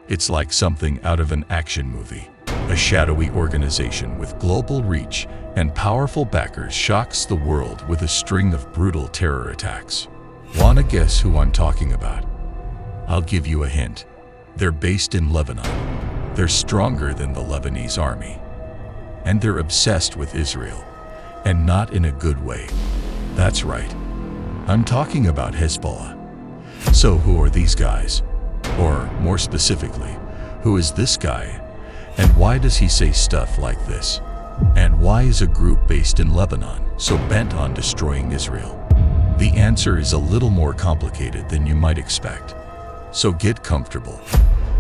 It's like something out of an action movie. A shadowy organization with global reach and powerful backers shocks the world with a string of brutal terror attacks. Wanna guess who I'm talking about? I'll give you a hint. They're based in Lebanon. They're stronger than the Lebanese army. And they're obsessed with Israel. And not in a good way. That's right. I'm talking about Hezbollah. So who are these guys? Or, more specifically, who is this guy? And why does he say stuff like this? And why is a group based in Lebanon so bent on destroying Israel? The answer is a little more complicated than you might expect. So get comfortable.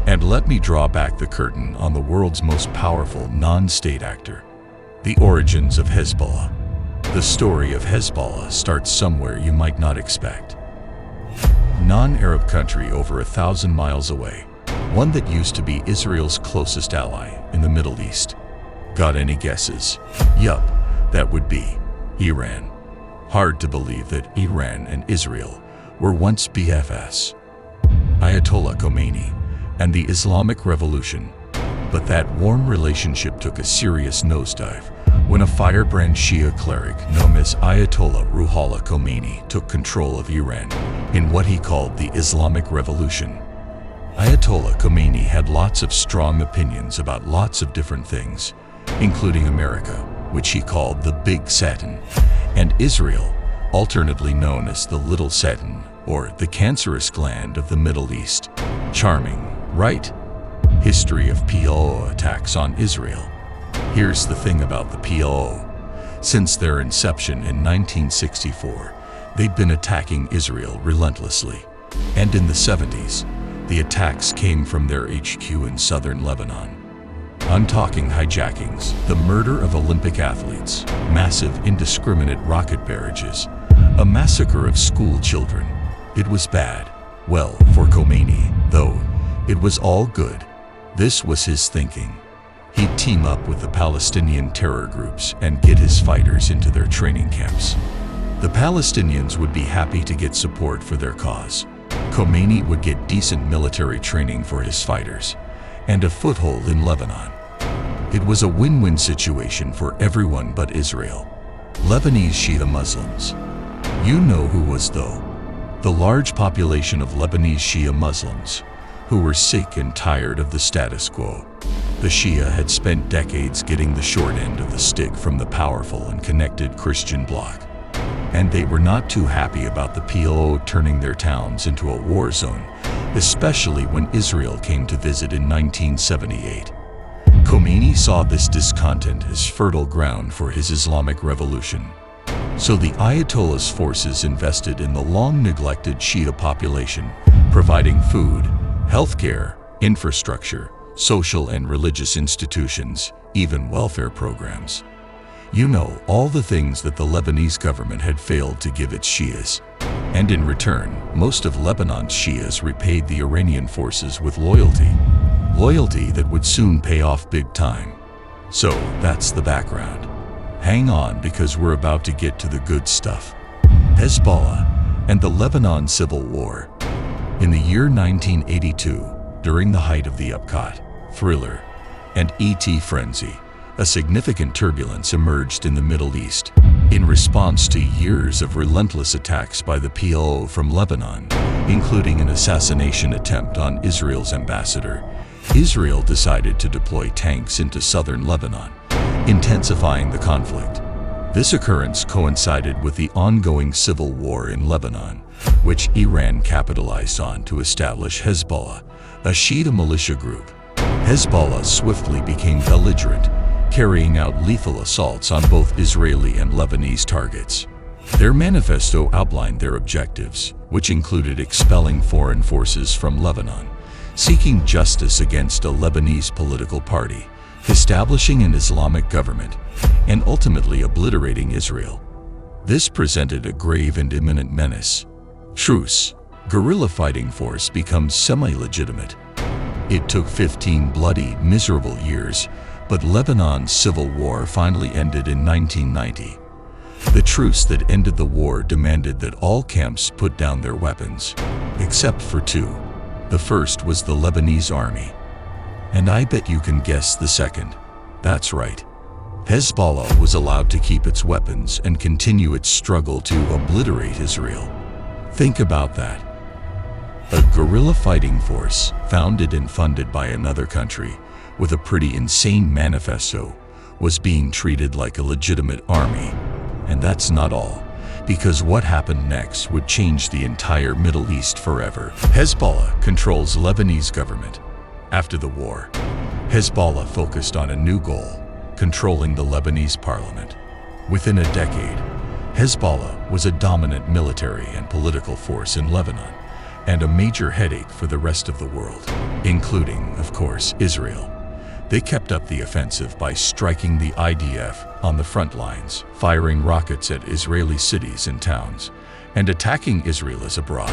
And let me draw back the curtain on the world's most powerful non-state actor. The origins of Hezbollah. The story of Hezbollah starts somewhere you might not expect. Non-Arab country over 1,000 miles away. One that used to be Israel's closest ally in the Middle East. Got any guesses? Yup, that would be Iran. Hard to believe that Iran and Israel were once BFFs. Ayatollah Khomeini and the Islamic Revolution. But that warm relationship took a serious nosedive when a firebrand Shia cleric known as Ayatollah Ruhollah Khomeini took control of Iran in what he called the Islamic Revolution. Ayatollah Khomeini had lots of strong opinions about lots of different things, including America, which he called the Big Satan, and Israel, alternately known as the Little Satan or the cancerous gland of the Middle East. Charming, right? History of PLO attacks on Israel. Here's the thing about the PLO. Since their inception in 1964, they'd been attacking Israel relentlessly. And in the 70s, the attacks came from their HQ in southern Lebanon. I'm talking hijackings, the murder of Olympic athletes, massive indiscriminate rocket barrages, a massacre of school children. It was bad. Well, for Khomeini, though, it was all good. This was his thinking. He'd team up with the Palestinian terror groups and get his fighters into their training camps. The Palestinians would be happy to get support for their cause. Khomeini would get decent military training for his fighters and a foothold in Lebanon. It was a win-win situation for everyone but Israel. Lebanese Shia Muslims. You know who was though? The large population of Lebanese Shia Muslims who were sick and tired of the status quo. The Shia had spent decades getting the short end of the stick from the powerful and connected Christian bloc. And they were not too happy about the PLO turning their towns into a war zone, especially when Israel came to visit in 1978. Khomeini saw this discontent as fertile ground for his Islamic Revolution. So the Ayatollah's forces invested in the long-neglected Shia population, providing food, healthcare, infrastructure, social and religious institutions, even welfare programs. You know, all the things that the Lebanese government had failed to give its Shias. And in return, most of Lebanon's Shias repaid the Iranian forces with loyalty. Loyalty that would soon pay off big time. So, that's the background. Hang on because we're about to get to the good stuff. Hezbollah and the Lebanon Civil War. In the year 1982, during the height of the Upcut, Thriller, and ET frenzy, a significant turbulence emerged in the Middle East. In response to years of relentless attacks by the PLO from Lebanon, including an assassination attempt on Israel's ambassador, Israel decided to deploy tanks into southern Lebanon, intensifying the conflict. This occurrence coincided with the ongoing civil war in Lebanon, which Iran capitalized on to establish Hezbollah, a Shia militia group. Hezbollah swiftly became belligerent, carrying out lethal assaults on both Israeli and Lebanese targets. Their manifesto outlined their objectives, which included expelling foreign forces from Lebanon, seeking justice against a Lebanese political party, establishing an Islamic government, and ultimately obliterating Israel. This presented a grave and imminent menace. Truce, guerrilla fighting force becomes semi-legitimate. It took 15 bloody, miserable years, but Lebanon's civil war finally ended in 1990. The truce that ended the war demanded that all camps put down their weapons, except for two. The first was the Lebanese army, And I bet you can guess the second. That's right. Hezbollah was allowed to keep its weapons and continue its struggle to obliterate Israel. Think about that. A guerrilla fighting force, founded and funded by another country, with a pretty insane manifesto, was being treated like a legitimate army. And that's not all, because what happened next would change the entire Middle East forever. Hezbollah controls Lebanese government. After the war, Hezbollah focused on a new goal: controlling the Lebanese parliament. Within a decade, Hezbollah was a dominant military and political force in Lebanon, and a major headache for the rest of the world, including, of course, Israel. They kept up the offensive by striking the IDF on the front lines, firing rockets at Israeli cities and towns, and attacking Israelis abroad.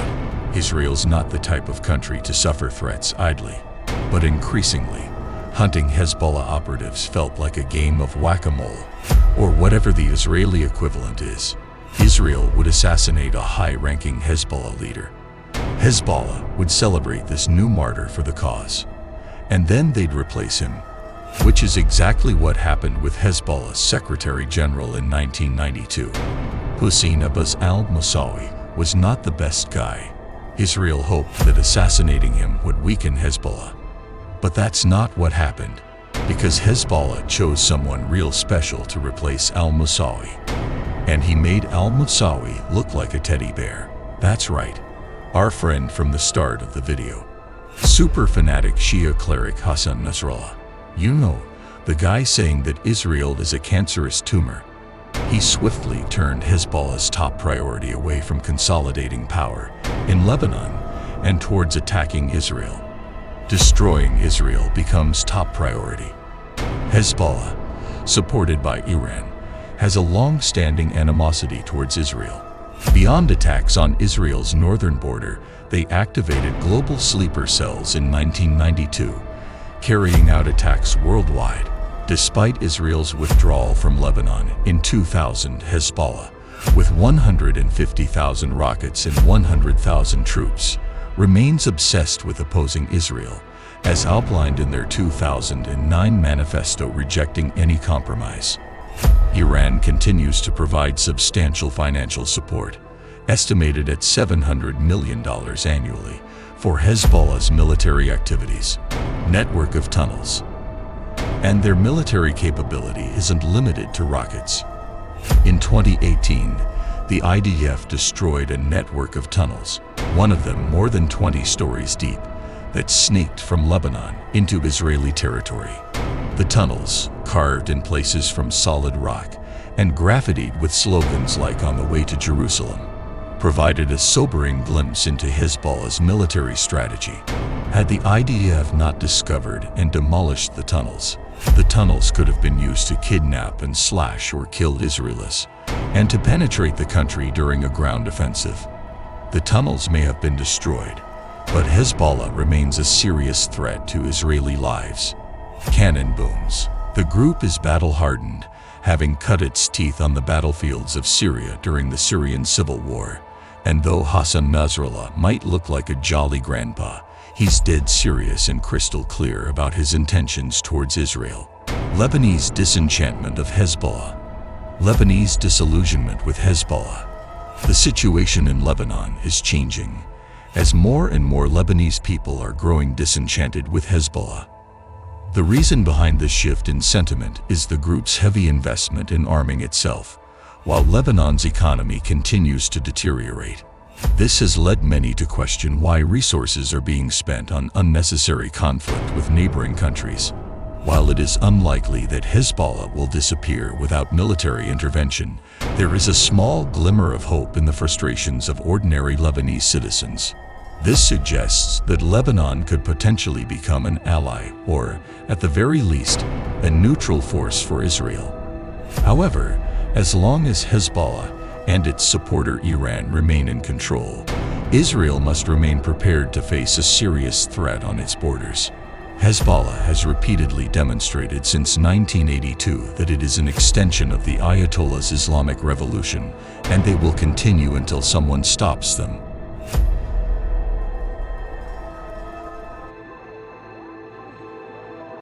Israel's not the type of country to suffer threats idly, but increasingly, hunting Hezbollah operatives felt like a game of whack-a-mole, or whatever the Israeli equivalent is. Israel would assassinate a high-ranking Hezbollah leader. Hezbollah would celebrate this new martyr for the cause, and then they'd replace him, which is exactly what happened with Hezbollah's Secretary General in 1992. Hussein Abbas al-Musawi was not the best guy. Israel hoped that assassinating him would weaken Hezbollah. But that's not what happened, because Hezbollah chose someone real special to replace al-Musawi. And he made al-Musawi look like a teddy bear. That's right, our friend from the start of the video. Super fanatic Shia cleric Hassan Nasrallah. You know, the guy saying that Israel is a cancerous tumor. He swiftly turned Hezbollah's top priority away from consolidating power in Lebanon and towards attacking Israel. Destroying Israel becomes top priority. Hezbollah, supported by Iran, has a long-standing animosity towards Israel. Beyond attacks on Israel's northern border, they activated global sleeper cells in 1992, carrying out attacks worldwide. Despite Israel's withdrawal from Lebanon in 2000, Hezbollah, with 150,000 rockets and 100,000 troops, remains obsessed with opposing Israel, as outlined in their 2009 manifesto rejecting any compromise. Iran continues to provide substantial financial support, estimated at $700 million annually, for Hezbollah's military activities. Network of tunnels. And their military capability isn't limited to rockets. In 2018, the IDF destroyed a network of tunnels, one of them more than 20 stories deep, that snaked from Lebanon into Israeli territory. The tunnels, carved in places from solid rock and graffitied with slogans like "On the way to Jerusalem," provided a sobering glimpse into Hezbollah's military strategy. Had the IDF not discovered and demolished the tunnels could have been used to kidnap and slash or kill Israelis, and to penetrate the country during a ground offensive. The tunnels may have been destroyed, but Hezbollah remains a serious threat to Israeli lives. Cannon booms. The group is battle-hardened, having cut its teeth on the battlefields of Syria during the Syrian Civil War. And though Hassan Nasrallah might look like a jolly grandpa, he's dead serious and crystal clear about his intentions towards Israel. Lebanese disenchantment of Hezbollah. Lebanese disillusionment with Hezbollah. The situation in Lebanon is changing, as more and more Lebanese people are growing disenchanted with Hezbollah. The reason behind this shift in sentiment is the group's heavy investment in arming itself, while Lebanon's economy continues to deteriorate. This has led many to question why resources are being spent on unnecessary conflict with neighboring countries. While it is unlikely that Hezbollah will disappear without military intervention, there is a small glimmer of hope in the frustrations of ordinary Lebanese citizens. This suggests that Lebanon could potentially become an ally or, at the very least, a neutral force for Israel. However, as long as Hezbollah and its supporter Iran remain in control, Israel must remain prepared to face a serious threat on its borders. Hezbollah has repeatedly demonstrated since 1982 that it is an extension of the Ayatollah's Islamic Revolution, and they will continue until someone stops them.